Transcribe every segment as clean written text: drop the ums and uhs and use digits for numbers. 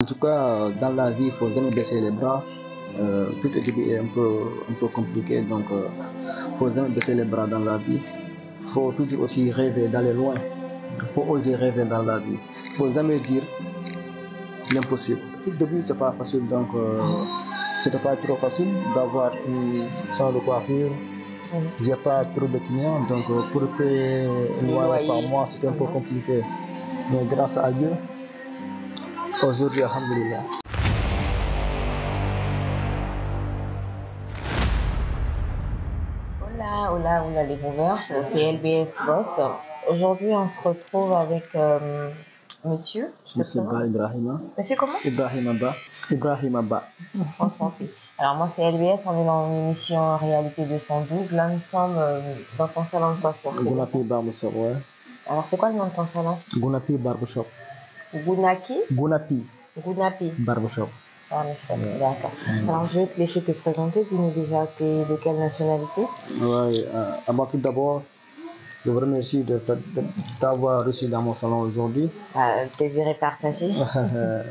tout cas, dans la vie, il faut jamais baisser les bras. Tout au début est un peu compliqué, donc il faut jamais baisser les bras dans la vie. Il faut toujours aussi rêver d'aller loin. Il faut oser rêver dans la vie. Il faut jamais dire l'impossible. Tout début, c'est pas facile, donc c'était pas trop facile d'avoir une salon de coiffure. J'ai pas trop de clients, donc pour payer une loyer par mois, c'était un peu compliqué. Mais grâce à Dieu, aujourd'hui, alhamdulillah. Hola les movers, c'est LBS Boss. Aujourd'hui, on se retrouve avec monsieur. Monsieur Ibrahima. Monsieur comment? Ibrahima Ba. Enchanté. Alors moi c'est LBS, on est dans une émission Réalité 212. Là nous sommes dans ton salon de coiffure. Gounapi Barbershop, ouais. Alors c'est quoi le nom de ton salon? Gounapi Barbershop. Gounapi Barbershop. D'accord. Alors je vais te laisser te présenter. Dis-nous déjà t'es de quelle nationalité? Oui, tout d'abord, je vous remercie de t'avoir reçu dans mon salon aujourd'hui. Plaisir est partagé.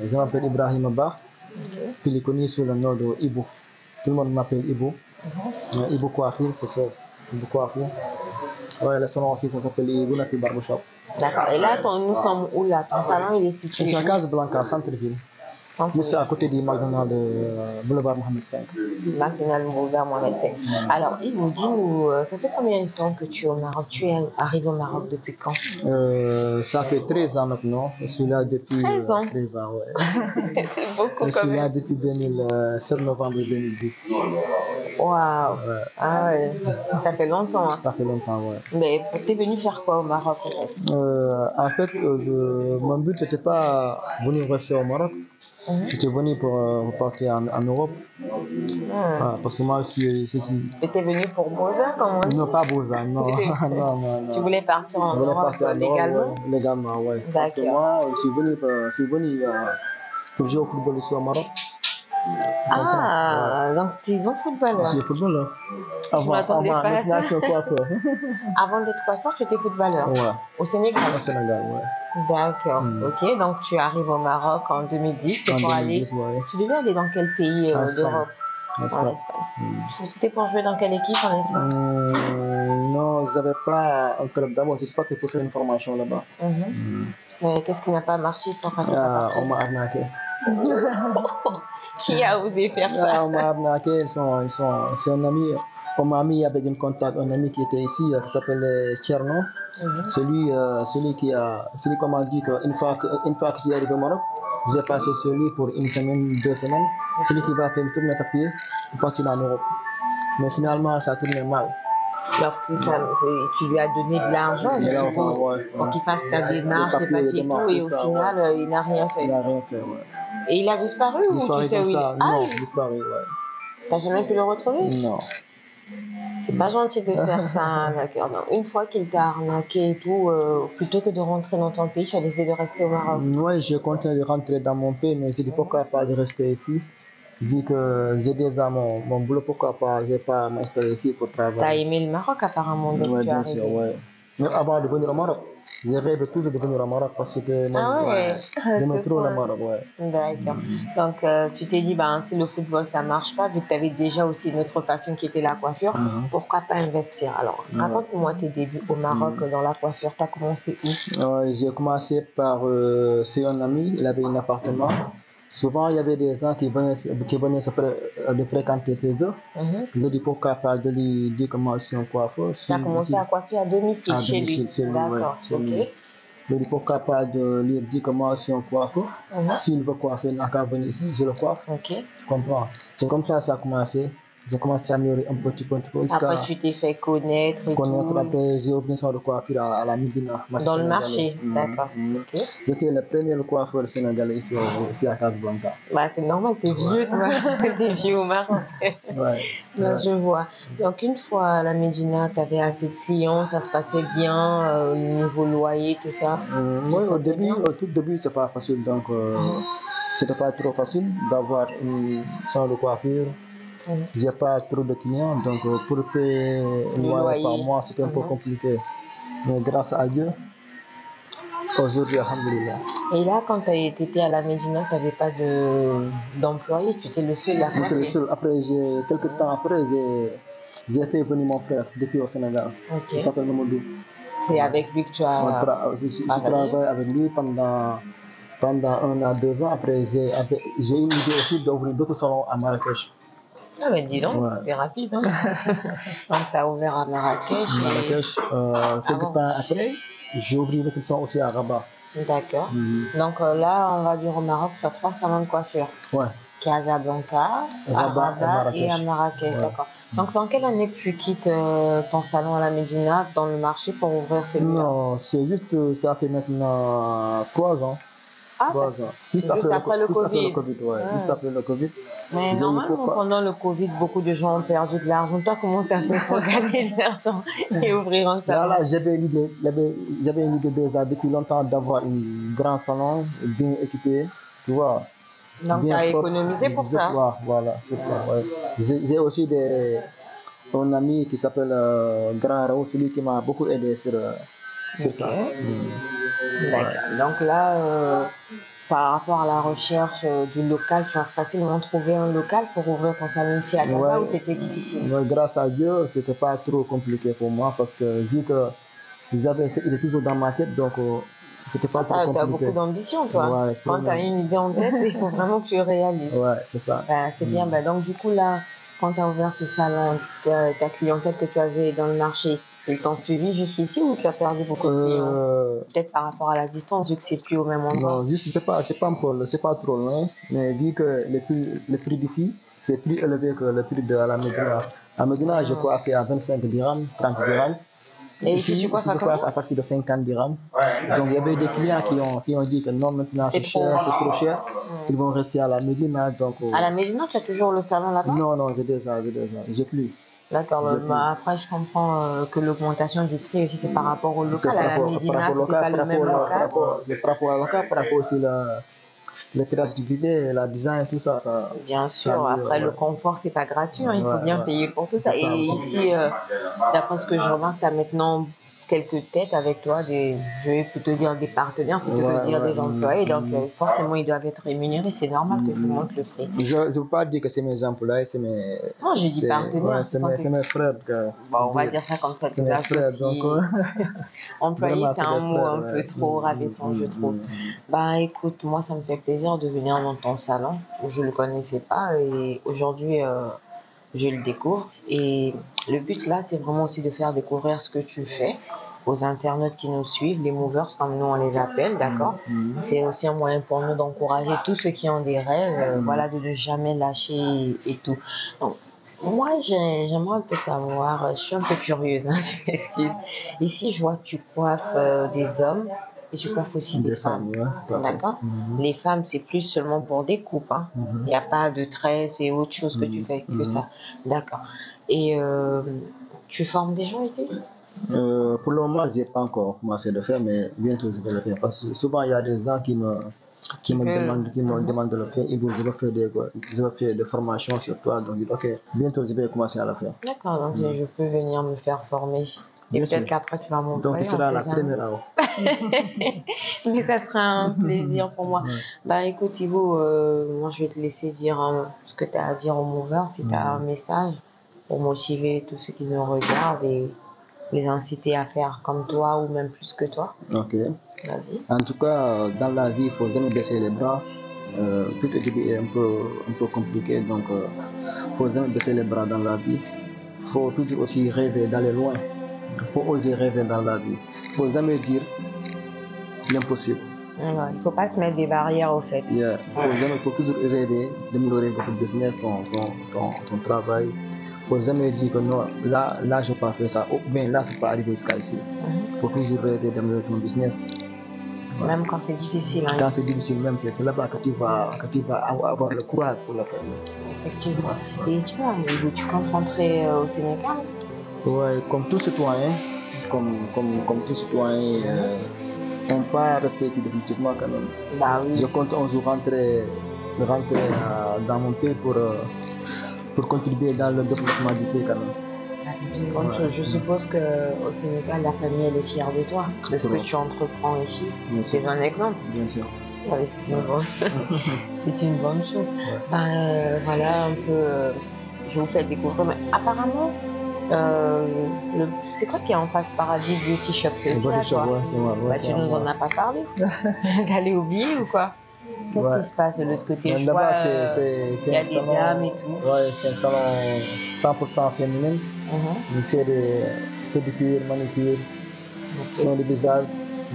Je m'appelle Ibrahima Ba, puis il est connu sous le nom de Ibo. Tout le monde m'appelle Ibo. Ibo Coiffure, c'est ça. Ibo Coiffure. Ouais, le salon aussi, ça s'appelle Gounapi Barbershop. D'accord. Et là, nous sommes où là? Ton salon, il est situé où? C'est à Casablanca, centre-ville. C'est à côté du McDonald's Boulevard Mohamed V. McDonald's Boulevard Mohamed V. Alors, Ibo, dis-nous, ça fait combien de temps que tu es au Maroc? Tu es arrivé au Maroc depuis quand? Ça fait 13 ans maintenant. Je suis là depuis 13 ans, ouais. C'est beaucoup. Je suis là depuis 7 novembre 2010. Waouh! Ouais. Ah ouais, ça fait longtemps. Hein. Ça fait longtemps, ouais. Mais tu es venu faire quoi au Maroc en fait, mon but, c'était pas venir rester au Maroc. J'étais venu pour partir en Europe. Parce que moi aussi, tu étais venu pour Beaux-Arts, comment? Non, pas Beaux-Arts, non. non. Tu voulais partir en Europe légalement? Légalement, oui. Parce que moi, je suis venu pour jouer au football ici au Maroc. Donc tu es un footballeur? Je suis footballeur. Avant d'être coiffeur, tu étais footballeur? Ouais. Au Sénégal? Au Sénégal, ouais. D'accord, ok. Donc tu arrives au Maroc en 2010. En 2010, ouais. Tu devais aller dans quel pays d'Europe? En Espagne. C'était pour jouer dans quelle équipe en Espagne? Non, je n'avais pas un club d'abord, je pas pour faire une formation là-bas. Mais qu'est-ce qui n'a pas marché pour on m'a arnaqué. Qui a osé faire ça? On m'a arnaqué, c'est un ami. On m'a mis avec un contact, un ami qui était ici, qui s'appelle Tcherno. Celui qu'on m'a dit qu'une fois que je suis arrivé au Maroc, j'ai passé sur lui pour une semaine, 2 semaines. Celui qui va faire une tournée papier pour partir en Europe. Mais finalement, ça a tourné mal. Alors tu lui as donné de l'argent pour qu'il fasse ta démarche, les papiers et tout, et au final, il n'a rien fait. Il n'a rien fait, ouais. Et il a disparu ou tu sais où il est? Non, disparu, ouais. T'as jamais pu le retrouver? Non. C'est pas gentil de faire ça, d'accord. Une fois qu'il t'a arnaqué et tout, plutôt que de rentrer dans ton pays, tu as décidé de rester au Maroc? Oui, j'ai continué de rentrer dans mon pays, mais je dis pourquoi pas de rester ici. Vu que j'ai déjà mon boulot, pourquoi pas, je ne vais pas m'installer ici pour travailler. T'as aimé le Maroc apparemment, donc ouais, tu es bien arrivé. sûr, ouais. Mais avant de venir au Maroc, je rêve toujours de venir au Maroc parce que j'aime trop le Maroc, ouais. D'accord. Donc tu t'es dit, si le football ça marche pas, vu que tu avais déjà aussi une autre passion qui était la coiffure, pourquoi pas investir? Alors, raconte-moi tes débuts au Maroc dans la coiffure. Tu as commencé où? J'ai commencé par, c'est un ami, il avait un appartement. Souvent, il y avait des gens qui venaient de fréquenter chez eux. Je dis pourquoi pas de lui dire comment je suis un coiffeur. Tu as commencé à coiffer à domicile chez lui? D'accord, ok. Je dis pourquoi pas de lui dire comment je suis un coiffeur. S'il veut coiffer, il n'a qu'à venir ici, je le coiffe. Ok. Tu comprends? C'est comme ça que ça a commencé. J'ai commencé à améliorer un petit peu. Après, tu t'es fait connaître et tout. Après, j'ai ouvert une salle de coiffure à la Médina. Dans le marché, d'accord. Okay. J'étais le premier coiffeur sénégalais ici à Casablanca. C'est normal, t'es vieux, toi. T'es vieux au Maroc. Je vois. Donc, une fois à la Médina, t'avais assez de clients, ça se passait bien, niveau loyer, tout ça? Oui, au tout début, c'est pas facile. Donc, c'était pas trop facile d'avoir une salle de coiffure. J'ai pas trop de clients, donc pour payer une loyer par mois, c'était un peu compliqué. Mais grâce à Dieu, Aujourd'hui, alhamdoulilah. Et là, quand tu étais à la Médina, tu n'avais pas d'employé, tu étais le seul à J'étais le coiffer. seul. Après, quelques temps après, j'ai fait venir mon frère depuis au Sénégal. Ok. Il s'appelle Mamadou. C'est avec lui que tu as Je travaille avec lui pendant 1 à 2 ans. Après, j'ai eu l'idée aussi d'ouvrir d'autres salons à Marrakech. Ah, mais dis donc, Ouais. c'est rapide. Hein? Donc, tu as ouvert à Marrakech. Quelques temps après, j'ai ouvert d'autres salons aussi à Rabat. D'accord. Donc là, on va dire au Maroc, tu as 3 salons de coiffure. Ouais. Casablanca, à Rabat et à Marrakech. Ouais. D'accord. Donc, c'est en quelle année que tu quittes ton salon à la Médina dans le marché pour ouvrir celui-là? Non, c'est juste, ça fait maintenant 3 ans. Ah, 3 ans. Juste après le Covid. Ouais. Juste après le Covid. Mais normalement, pendant le Covid, beaucoup de gens ont perdu de l'argent. Toi, comment tu as fait pour gagner de l'argent et ouvrir un salon? Là, j'avais une idée déjà depuis longtemps d'avoir un grand salon bien équipé, tu vois. Donc, tu as économisé pour ça? Voilà, c'est ça. Ouais. J'ai aussi un ami qui s'appelle Grand Raoult, celui qui m'a beaucoup aidé sur ça. D'accord. Donc là, par rapport à la recherche du local, tu as facilement trouvé un local pour ouvrir ton salon ici à Casa ou c'était difficile? Grâce à Dieu, c'était pas trop compliqué pour moi parce que vu que il est toujours dans ma tête, donc c'était pas trop compliqué. Tu as beaucoup d'ambition, toi. Ouais, quand tu as une idée en tête, il faut vraiment que tu réalises. Ouais, c'est ça. C'est bien. Donc du coup, là, quand tu as ouvert ce salon, ta clientèle que tu avais dans le marché, ils t'ont suivi jusqu'ici ou tu as perdu beaucoup de clients? Peut-être par rapport à la distance, vu que c'est plus au même endroit. Non, juste, c'est pas trop loin, mais vu que le prix d'ici, c'est plus élevé que le prix de la Médina. À Médina, je coiffe à 25 dirhams, 30 dirhams. Et ici, tu coiffes à partir de 50 dirhams. Donc, il y avait des clients qui ont dit que non, maintenant c'est trop cher. Ils vont rester à la Médina. Donc, à la Médina, tu as toujours le salon là-bas? Non, j'ai plus. D'accord, après je comprends que l'augmentation du prix aussi c'est par rapport au local. À la Médina, c'est pas le même local. Par rapport au local, par rapport aussi la créativité, la design, tout ça. Bien sûr, après le confort c'est pas gratuit, il faut bien payer pour tout ça. Et ici, d'après ce que je remarque, tu as maintenant quelques têtes avec toi, je vais plutôt dire des partenaires plutôt que dire des employés, donc forcément ils doivent être rémunérés, c'est normal que je vous montre le prix. Je ne veux pas dire que c'est mes employés, c'est mes... Non, je dis partenaires. C'est mes frères. On va dire ça comme ça, c'est mes frères, donc... Employé, c'est un mot un peu trop rabaissant, je trouve. Écoute, moi ça me fait plaisir de venir dans ton salon, où je ne le connaissais pas, et aujourd'hui... je le découvre et le but là c'est vraiment aussi de faire découvrir ce que tu fais aux internautes qui nous suivent, les movers comme nous on les appelle, d'accord. C'est aussi un moyen pour nous d'encourager tous ceux qui ont des rêves, voilà, de ne jamais lâcher et tout. Donc moi j'aimerais un peu savoir, je suis un peu curieuse, hein, je m'excuse. Ici je vois que tu coiffes des hommes et tu coiffes aussi des femmes. D'accord. Les femmes, c'est plus seulement pour des coupes. Il n'y a pas de tresses et autre chose que tu fais que ça. D'accord. Et tu formes des gens ici? Pour le moment, je n'ai pas encore commencé à le faire, mais bientôt je vais le faire. Parce que souvent, il y a des gens qui me demandent de le faire. Ils disent, je vais faire des formations sur toi. Donc, je dis, ok, bientôt je vais commencer à le faire. D'accord, donc je peux venir me faire former. Et peut-être qu'après tu vas m'envoyer. Donc, ce sera la première heure. Mais ça sera un plaisir pour moi. Écoute, Ivo, moi je vais te laisser dire ce que tu as à dire aux movers. Si tu as un message pour motiver tous ceux qui nous regardent et les inciter à faire comme toi ou même plus que toi. Ok. Vas-y. En tout cas, dans la vie, il ne faut jamais baisser les bras. Tout au début est un peu compliqué, donc il ne faut jamais baisser les bras dans la vie. Il faut toujours aussi rêver d'aller loin. Il faut oser rêver dans la vie. Il ne faut jamais dire l'impossible. Il ne faut pas se mettre des barrières au fait. Il faut toujours rêver d'améliorer votre business, ton travail. Il ne faut jamais dire que non, là je ne peux pas faire ça, ou bien là, ça ne peut pas arriver jusqu'à ici. Il faut toujours rêver d'améliorer ton business. Même quand c'est difficile. Quand c'est difficile, même c'est là-bas que tu vas avoir le courage pour le faire. Effectivement. Et tu comptes rentrer au Sénégal? Oui, comme tout citoyen, on ne peut pas rester ici définitivement quand même. Oui. Je compte un jour rentrer dans mon pays pour contribuer dans le développement du pays quand même. Ah, c'est une bonne chose. Je suppose qu'au Sénégal, la famille, elle est fière de toi, de ce que tu entreprends ici. C'est un exemple. Bien sûr. Ouais, c'est une bonne chose. Ouais. Voilà un peu, je vous fais découvrir. Mais apparemment, c'est quoi qui est en face Paradis Beauty Shop? C'est aussi là, toi. Ouais, Tu nous en as pas parlé. T'allais oublier ou quoi? Qu'est-ce qui se passe de l'autre côté? Là-bas, il y a des dames et tout. Ouais, c'est un salon 100% féminin. On fait des pédicures, manicures, soins de visage,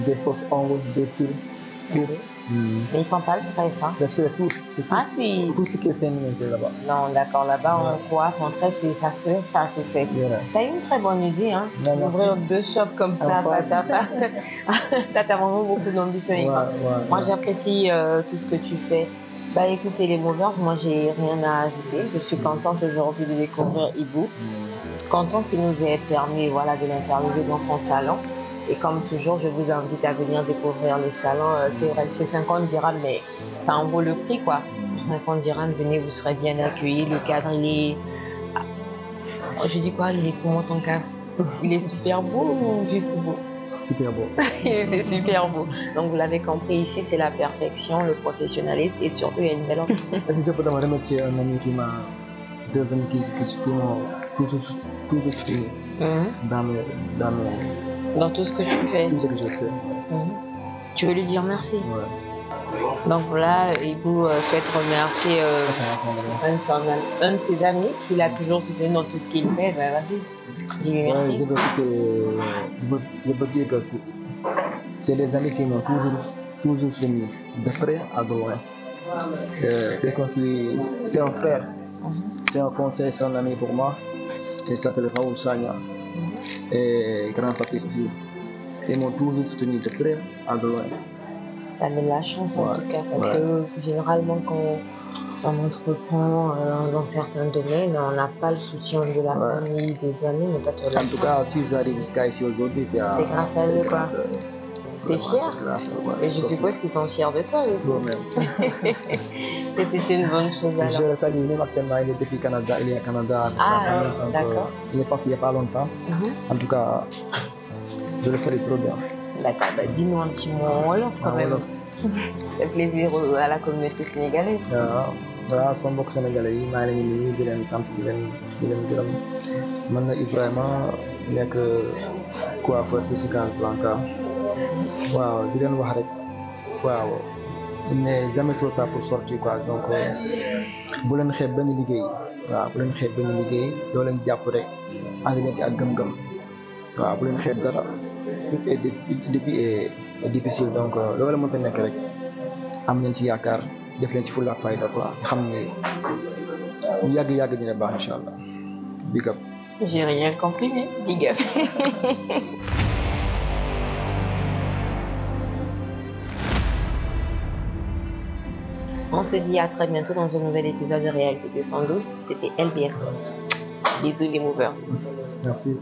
des fausses ongles, des cils. Mais ils font pas le tresse, hein? C'est tout. Ah si. Tout ce qui est féminin là-bas. Non, d'accord, là-bas on coiffe, on tresse, ça se fait. T'as une très bonne idée, hein? Ouvrir 2 shops comme ça, face à face. T'as vraiment beaucoup d'ambition. Moi j'apprécie tout ce que tu fais. Bah écoutez les movers, moi j'ai rien à ajouter. Je suis contente aujourd'hui de découvrir Ibou. Contente qu'il nous ait permis de l'interviewer dans son salon. Et comme toujours, je vous invite à venir découvrir le salon. C'est vrai que c'est 50 dirhams, mais ça en vaut le prix, quoi. 50 dirhams, venez, vous serez bien accueillis. Le cadre, il est... Je dis quoi? Il est comment ton cadre? Il est super beau ou juste beau? Super beau. C'est super beau. Donc, vous l'avez compris, ici, c'est la perfection, le professionnalisme et surtout, il y a une belle... Est-ce que je peux remercier un ami qui m'a... 2 amis qui m'ont toujours soutenu dans tout ce que tu fais. Tout ce que je fais. Tu veux lui dire merci? Ouais. Donc là, Ibou souhaite remercier un de ses amis qui l'a toujours soutenu dans tout ce qu'il fait. Ben vas-y, dis-lui merci. Je peux dire que c'est les amis qui m'ont toujours soutenu, de près à de loin. C'est un frère, c'est un conseil, c'est un ami pour moi. Il s'appelle Raoul Sagna. Et grand Patrice aussi. Ils m'ont toujours soutenu de près à de loin. T'as de la chance en tout cas, parce que généralement quand on entreprend dans certains domaines, on n'a pas le soutien de la famille, des amis, mais toi tu as la chance. En tout cas, si j'arrive jusqu'à ici aujourd'hui, c'est grâce à eux quoi. T'es fier? Et je suppose qu'ils sont fiers de toi aussi. C'était une bonne chose alors. Je le salue même actuellement, il est depuis Canada, il est à Canada. D'accord. Il est parti il n'y a pas longtemps. En tout cas, je le salue trop bien. D'accord, bah, dis-nous un petit mot en wolof quand même. Ça fait plaisir à la communauté sénégalaise. Voilà, sama mbokk sénégalais yi maa ngi leen di nuyu di leen sant di leen gërëm man na Ibrahima nekk coiffeur fii si Casablanca. Waaw di leen wax rek waaw il n'est jamais trop tard pour sortir quoi, donc bu leen xeeb benn liggéey. Waaw bu leen xeeb benn liggéey doo leen jàpp rek ànd leen ci ak gëm-gëm. Waaw bu leen xeeb dara tout est début est difficile, donc loolu la mënta nekk rek am leen ci yaakaar def leen ci fulla ak fayda quoi, xam ni lu yàgg dina baax incha allah. Big up. J'ai rien compris mais big up. On se dit à très bientôt dans un nouvel épisode de Réalité 212. C'était LBS Boss. Bisous les movers. Merci.